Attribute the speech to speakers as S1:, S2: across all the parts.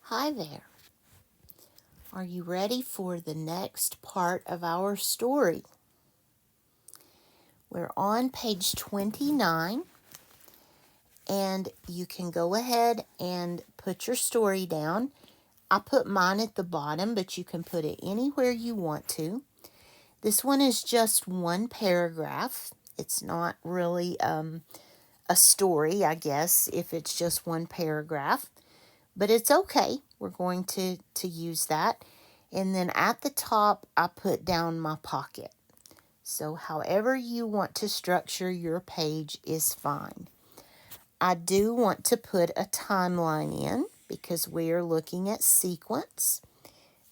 S1: Hi there. Are you ready for the next part of our story? We're on page 29, and you can go ahead and put your story down. I put mine at the bottom, but you can put it anywhere you want to. This one is just one paragraph. It's not really a story, I guess, if it's just one paragraph. But it's okay. We're going to use that. And then at the top, I put down my pocket. So however you want to structure your page is fine. I do want to put a timeline in because we are looking at sequence.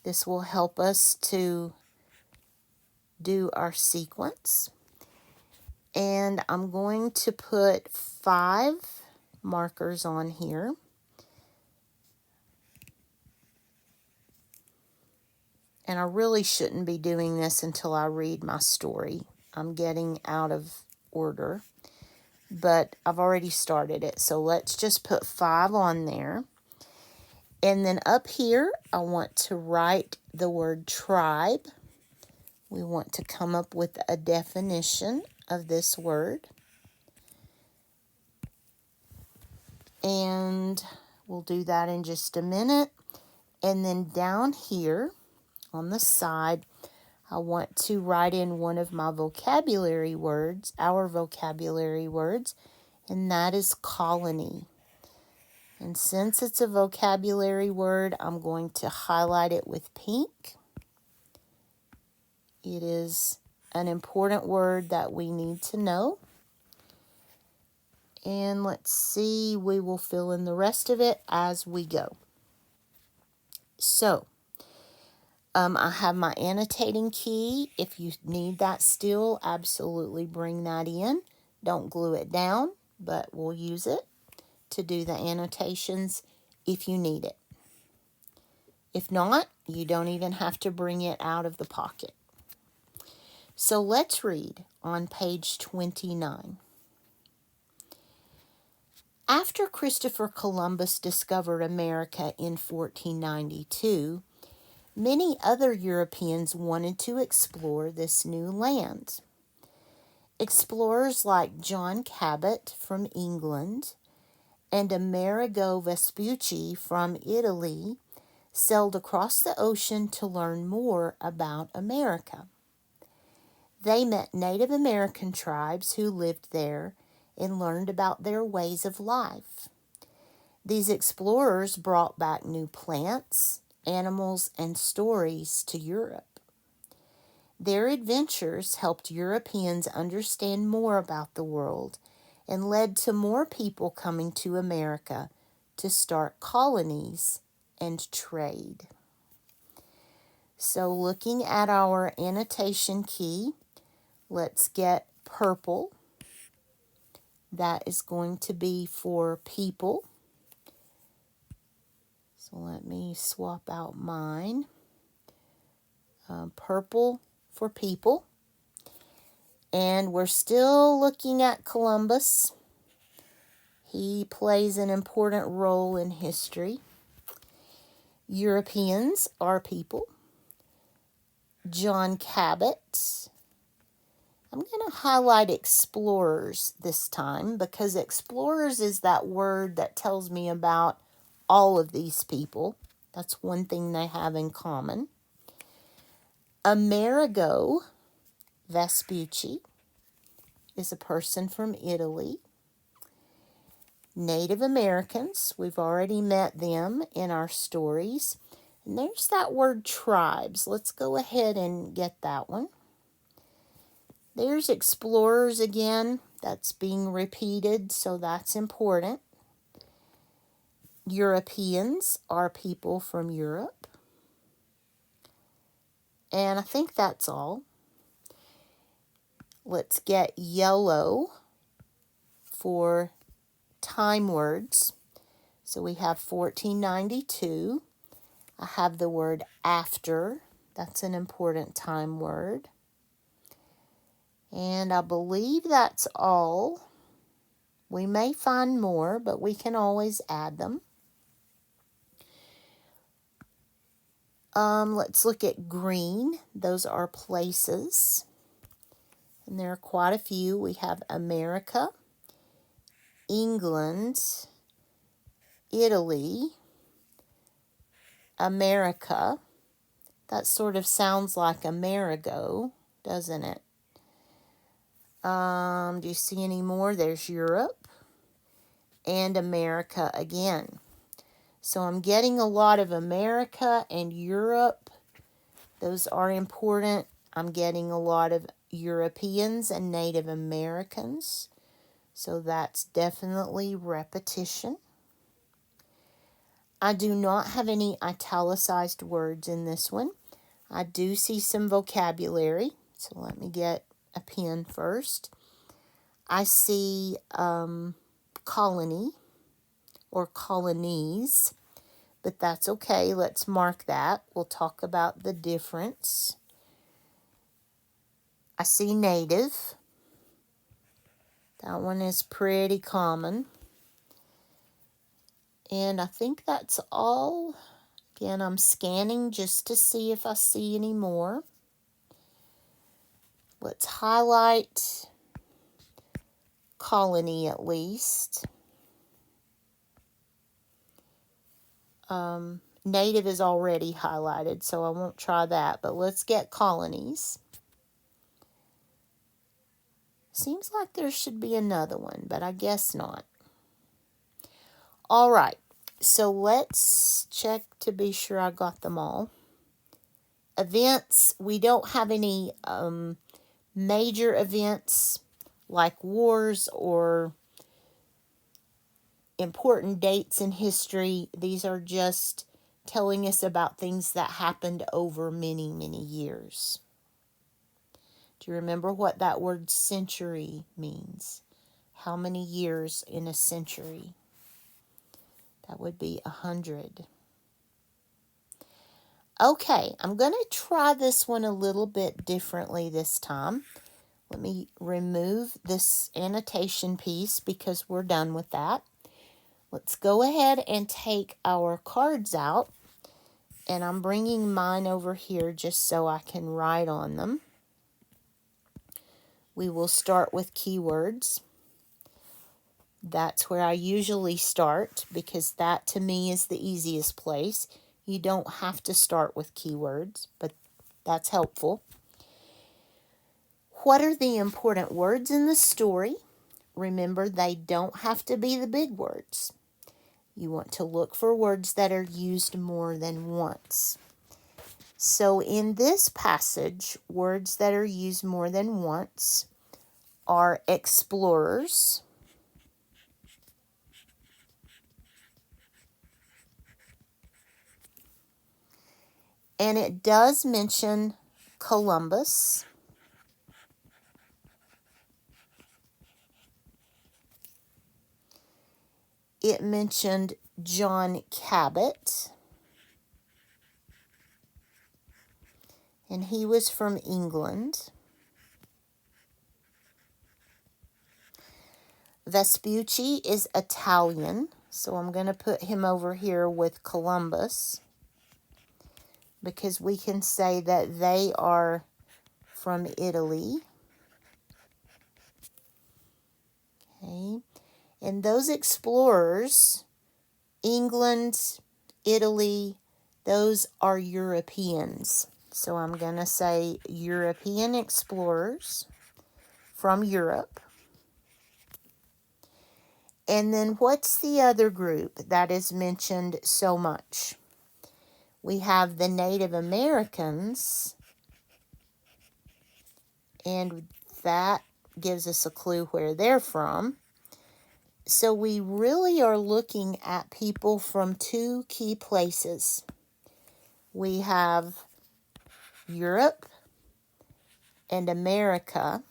S1: This will help us to do our sequence. And I'm going to put 5 markers on here. And I really shouldn't be doing this until I read my story. I'm getting out of order, but I've already started it. So let's just put 5 on there. And then up here, I want to write the word tribe. We want to come up with a definition of this word. And we'll do that in just a minute. And then down here on the side, I want to write in one of my vocabulary words, our vocabulary words, and that is colony. And since it's a vocabulary word, I'm going to highlight it with pink. It is an important word that we need to know. And let's see, we will fill in the rest of it as we go. So, I have my annotating key. If you need that still, absolutely bring that in. Don't glue it down, but we'll use it to do the annotations if you need it. If not, you don't even have to bring it out of the pocket. So let's read on page 29. After Christopher Columbus discovered America in 1492, many other Europeans wanted to explore this new land. Explorers like John Cabot from England and Amerigo Vespucci from Italy sailed across the ocean to learn more about America. They met Native American tribes who lived there and learned about their ways of life. These explorers brought back new plants, animals, and stories to Europe. Their adventures helped Europeans understand more about the world and led to more people coming to America to start colonies and trade. So looking at our annotation key, let's get purple. That is going to be for people. So let me swap out mine. Purple for people. And we're still looking at Columbus. He plays an important role in history. Europeans are people. John Cabot. I'm going to highlight explorers this time because explorers is that word that tells me about all of these people. That's one thing they have in common. Amerigo Vespucci is a person from Italy. Native Americans, we've already met them in our stories. And there's that word tribes. Let's go ahead and get that one. There's explorers again. That's being repeated, so that's important. Europeans are people from Europe. And I think that's all. Let's get yellow for time words. So we have 1492. I have the word after. That's an important time word. And I believe that's all. We may find more, but we can always add them. Let's look at green. Those are places. And there are quite a few. We have America, England, Italy, America. That sort of sounds like Amerigo, doesn't it? Do you see any more? There's Europe and America again. So I'm getting a lot of America and Europe. Those are important. I'm getting a lot of Europeans and Native Americans. So that's definitely repetition. I do not have any italicized words in this one. I do see some vocabulary. So let me get a pen first. I see colony or colonies, but that's okay. Let's mark that. We'll talk about the difference. I see native. That one is pretty common. And I think that's all. Again, I'm scanning just to see if I see any more. Let's highlight colony at least. Native is already highlighted, so I won't try that, but let's get colonies. Seems like there should be another one, but I guess not. All right, so let's check to be sure I got them all. Events, we don't have any major events like wars or important dates in history. These are just telling us about things that happened over many, many years. Do you remember what that word century means? How many years in a century? That would be 100. Okay, I'm going to try this one a little bit differently this time. Let me remove this annotation piece because we're done with that. Let's go ahead and take our cards out. And I'm bringing mine over here just so I can write on them. We will start with keywords. That's where I usually start because that to me is the easiest place. You don't have to start with keywords, but that's helpful. What are the important words in the story? Remember, they don't have to be the big words. You want to look for words that are used more than once. So in this passage, words that are used more than once are explorers, and it does mention Columbus. It mentioned John Cabot, and he was from England. Vespucci is Italian, so I'm going to put him over here with Columbus because we can say that they are from Italy. Okay. And those explorers, England, Italy, those are Europeans. So I'm going to say European explorers from Europe. And then what's the other group that is mentioned so much? We have the Native Americans, and that gives us a clue where they're from. So we really are looking at people from two key places. We have Europe and America,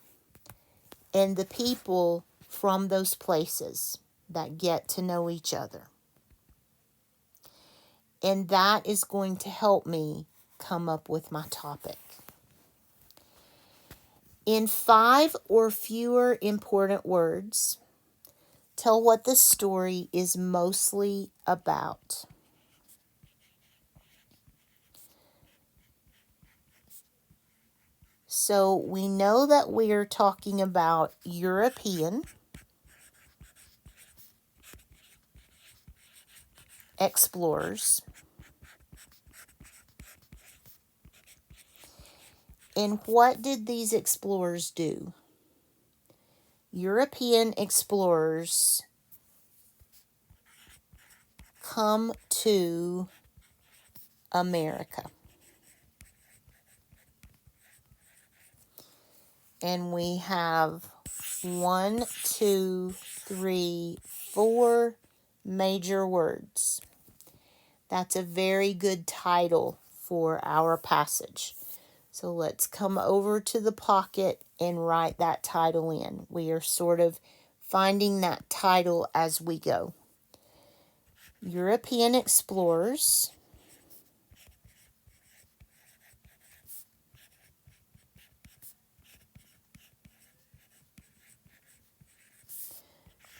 S1: and the people from those places that get to know each other. And that is going to help me come up with my topic. In 5 or fewer important words, tell what the story is mostly about. So we know that we are talking about European explorers. And what did these explorers do? European explorers come to America. And we have 1, 2, 3, 4 major words. That's a very good title for our passage. So let's come over to the pocket and write that title in. We are sort of finding that title as we go. European explorers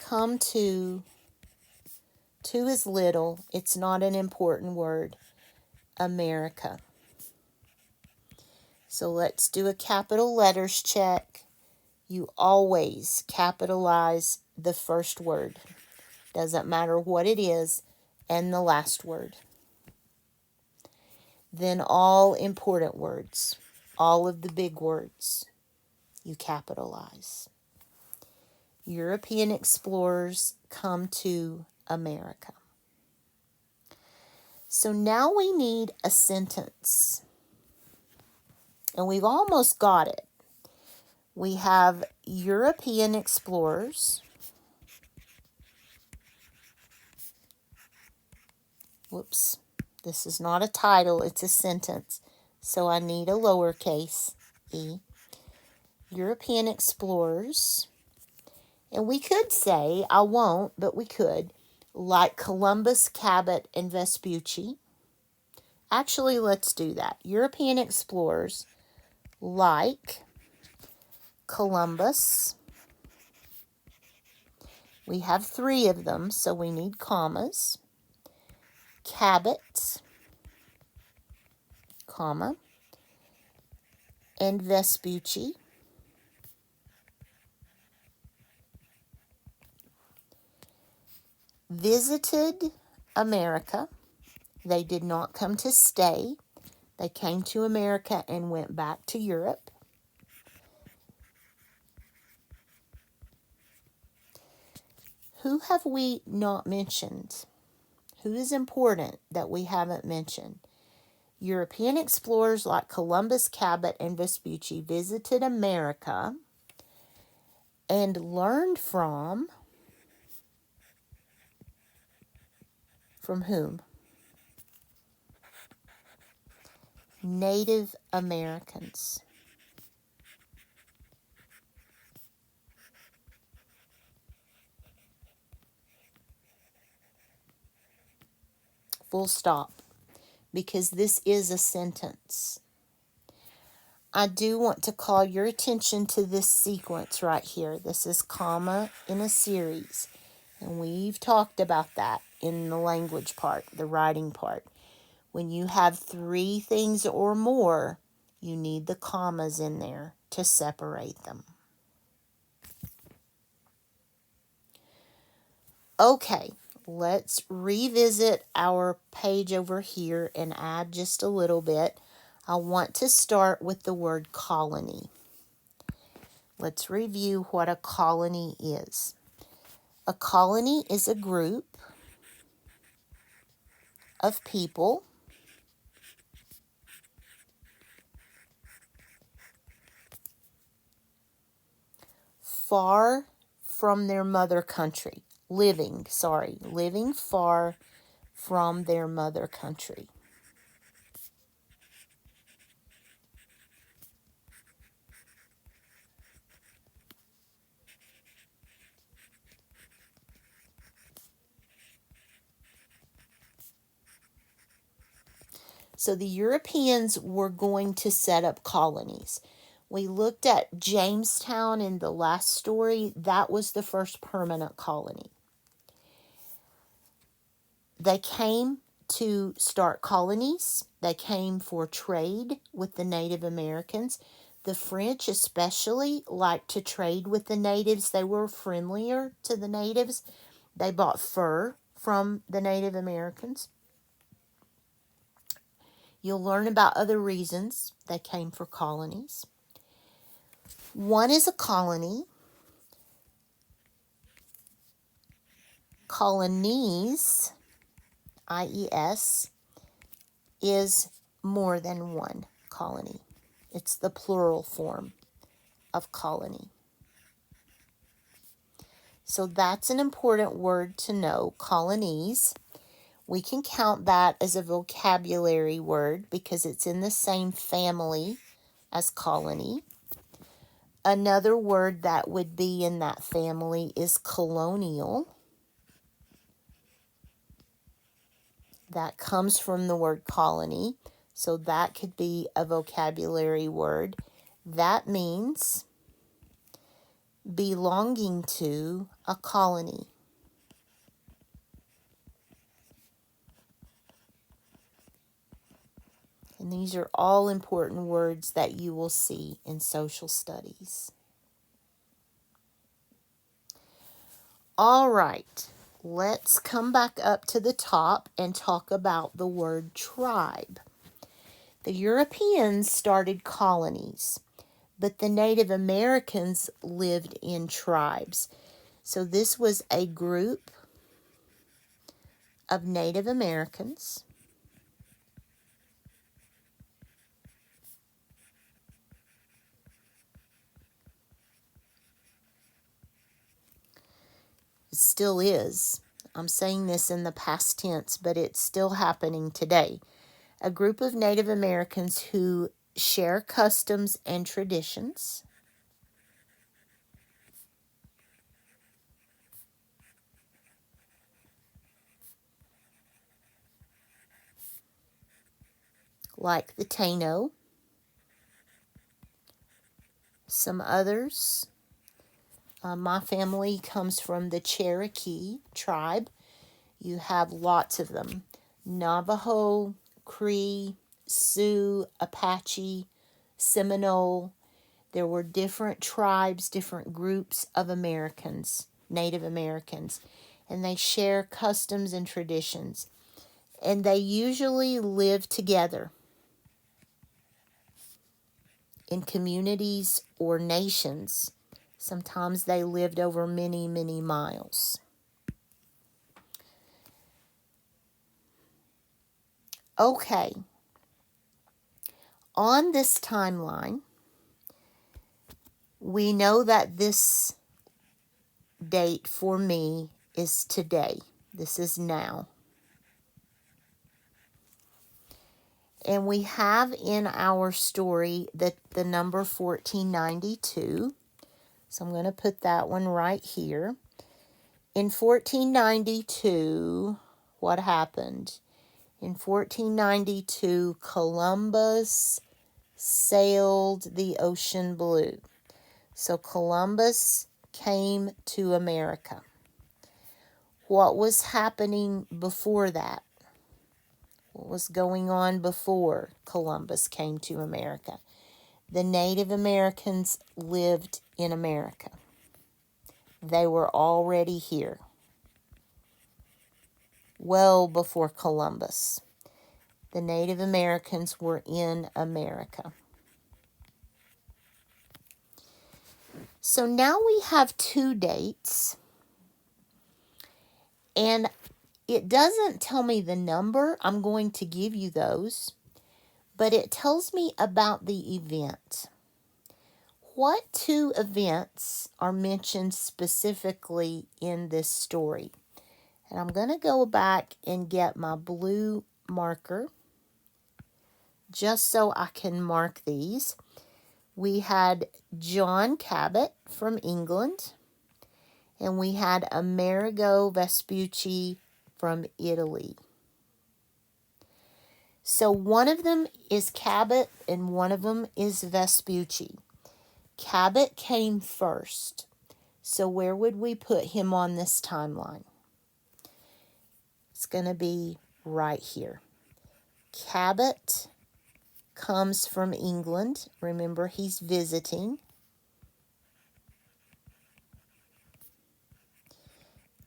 S1: come to is little, it's not an important word, America. So let's do a capital letters check. You always capitalize the first word. Doesn't matter what it is, and the last word. Then all important words, all of the big words, you capitalize. European explorers come to America. So now we need a sentence. And we've almost got it. We have European explorers. Whoops. This is not a title, it's a sentence. So I need a lowercase e. European explorers. And we could say, I won't, but we could, like Columbus, Cabot, and Vespucci. Actually, let's do that. European explorers like Columbus. We have 3 of them, so we need commas. Cabot, comma, and Vespucci. Visited America. They did not come to stay. They came to America and went back to Europe. Who have we not mentioned? Who is important that we haven't mentioned? European explorers like Columbus, Cabot, and Vespucci visited America and learned from whom? Native Americans. Full stop. Because this is a sentence. I do want to call your attention to this sequence right here. This is comma in a series. And we've talked about that in the language part, the writing part. When you have 3 things or more, you need the commas in there to separate them. Okay, let's revisit our page over here and add just a little bit. I want to start with the word colony. Let's review what a colony is. A colony is a group of people far from their mother country. Living far from their mother country. So the Europeans were going to set up colonies. We looked at Jamestown in the last story. That was the first permanent colony. They came to start colonies. They came for trade with the Native Americans. The French especially liked to trade with the natives. They were friendlier to the natives. They bought fur from the Native Americans. You'll learn about other reasons they came for colonies. One is a colony. Colonies, I-E-S, is more than one colony. It's the plural form of colony. So that's an important word to know, colonies. We can count that as a vocabulary word because it's in the same family as colony. Another word that would be in that family is colonial. That comes from the word colony, so that could be a vocabulary word. That means belonging to a colony. And these are all important words that you will see in social studies. All right, let's come back up to the top and talk about the word tribe. The Europeans started colonies, but the Native Americans lived in tribes. So this was a group of Native Americans. It still is. I'm saying this in the past tense, but it's still happening today. A group of Native Americans who share customs and traditions. Like the Taino. Some others. My family comes from the Cherokee tribe. You have lots of them. Navajo, Cree, Sioux, Apache, Seminole. There were different tribes, different groups of Americans, Native Americans, and they share customs and traditions. And they usually live together in communities or nations. Sometimes they lived over many, many miles. Okay. On this timeline, we know that this date for me is today. This is now. And we have in our story the number 1492. So I'm going to put that one right here. In 1492, what happened? In 1492, Columbus sailed the ocean blue. So Columbus came to America. What was happening before that? What was going on before Columbus came to America? The Native Americans lived in America. They were already here. Well before Columbus. The Native Americans were in America. So now we have two dates. And it doesn't tell me the number. I'm going to give you those. But it tells me about the event. What two events are mentioned specifically in this story? And I'm going to go back and get my blue marker just so I can mark these. We had John Cabot from England, and we had Amerigo Vespucci from Italy. So one of them is Cabot and one of them is Vespucci. Cabot came first. So where would we put him on this timeline? It's going to be right here. Cabot comes from England. Remember, he's visiting.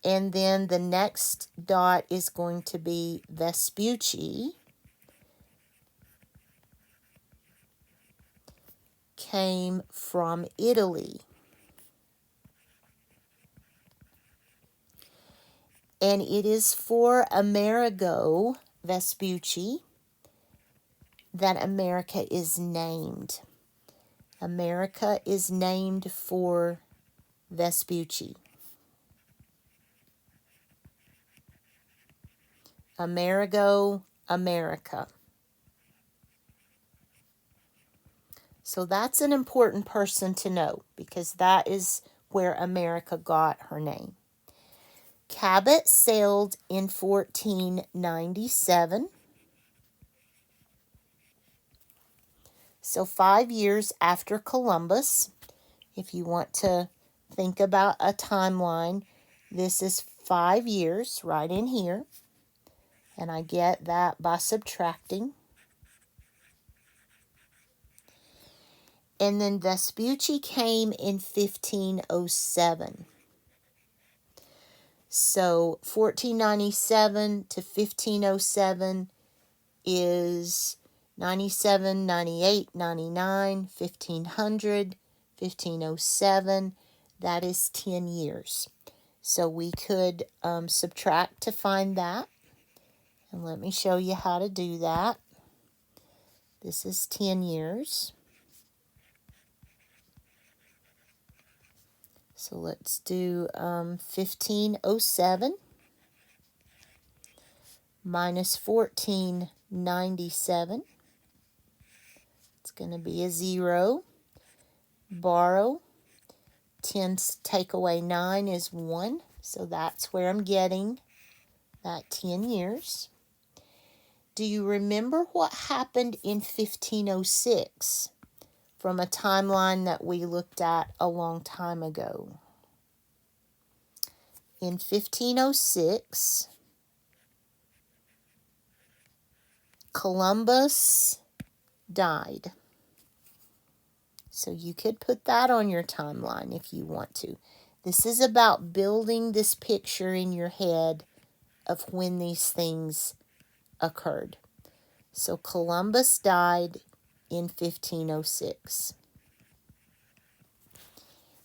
S1: And then the next dot is going to be Vespucci came from Italy. And it is for Amerigo Vespucci that America is named. America is named for Vespucci. Amerigo, America. So that's an important person to know because that is where America got her name. Cabot sailed in 1497. So 5 years after Columbus. If you want to think about a timeline, this is 5 years right in here. And I get that by subtracting. And then Vespucci came in 1507. So 1497 to 1507 is 97, 98, 99, 1500, 1507. That is 10 years. So we could subtract to find that. And let me show you how to do that. This is 10 years. So let's do 1507 minus 1497. It's going to be a 0. Borrow. 10 take away 9 is 1. So that's where I'm getting that 10 years. Do you remember what happened in 1506 from a timeline that we looked at a long time ago? In 1506, Columbus died. So you could put that on your timeline if you want to. This is about building this picture in your head of when these things occurred. So Columbus died in 1506.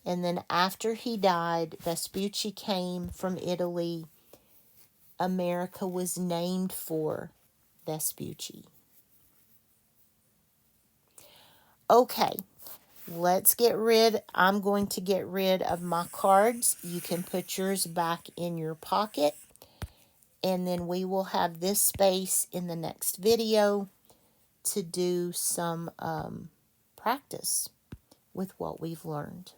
S1: And then after he died, Vespucci came from Italy. America was named for Vespucci. Okay, I'm going to get rid of my cards. You can put yours back in your pocket. And then we will have this space in the next video to do some practice with what we've learned.